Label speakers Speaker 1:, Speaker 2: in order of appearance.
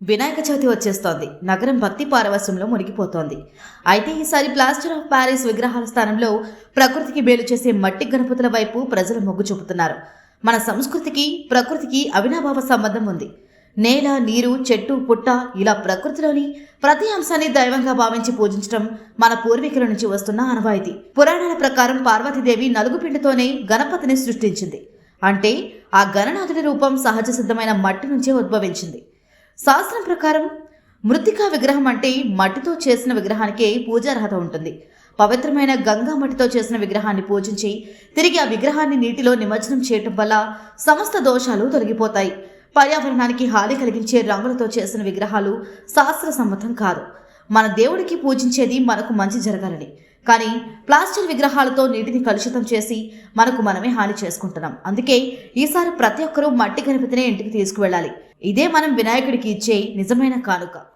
Speaker 1: వినాయక చవితి వచ్చేస్తోంది. నగరం భక్తి పారవస్యంలో మునిగిపోతోంది. అయితే ఈసారి ప్లాస్టర్ ఆఫ్ ప్యారిస్ విగ్రహాల స్థానంలో ప్రకృతికి మేలు చేసే మట్టి గణపతుల వైపు ప్రజలు మొగ్గు చూపుతున్నారు. మన సంస్కృతికి ప్రకృతికి అవినాభావ సంబంధం ఉంది. నేల, నీరు, చెట్టు, పుట్ట ఇలా ప్రకృతిలోని ప్రతి అంశాన్ని దైవంగా భావించి పూజించడం మన పూర్వీకుల నుంచి వస్తున్న ఆనవాయితీ. పురాణాల ప్రకారం పార్వతీదేవి నలుగుపిండితోనే గణపతిని సృష్టించింది. అంటే ఆ గణనాథుడి రూపం సహజ సిద్ధమైన మట్టి నుంచే ఉద్భవించింది. శాస్త్రం ప్రకారం మృత్తికా విగ్రహం అంటే మట్టితో చేసిన విగ్రహానికే పూజార్హత ఉంటుంది. పవిత్రమైన గంగా మట్టితో చేసిన విగ్రహాన్ని పూజించి తిరిగి ఆ విగ్రహాన్ని నీటిలో నిమజ్జనం చేయటం వల్ల సమస్త దోషాలు తొలగిపోతాయి. పర్యావరణానికి హాని కలిగించే రంగులతో చేసిన విగ్రహాలు శాస్త్ర సమ్మతం కాదు. మన దేవుడికి పూజించేది మనకు మంచి జరగాలని. కానీ ప్లాస్టిక్ విగ్రహాలతో నీటిని కలుషితం చేసి మనకు మనమే హాని చేసుకుంటున్నాం. అందుకే ఈసారి ప్రతి ఒక్కరూ మట్టి గణపతినే ఇంటికి తీసుకువెళ్ళాలి. ఇదే మనం వినాయకుడికి ఇచ్చే నిజమైన కానుక.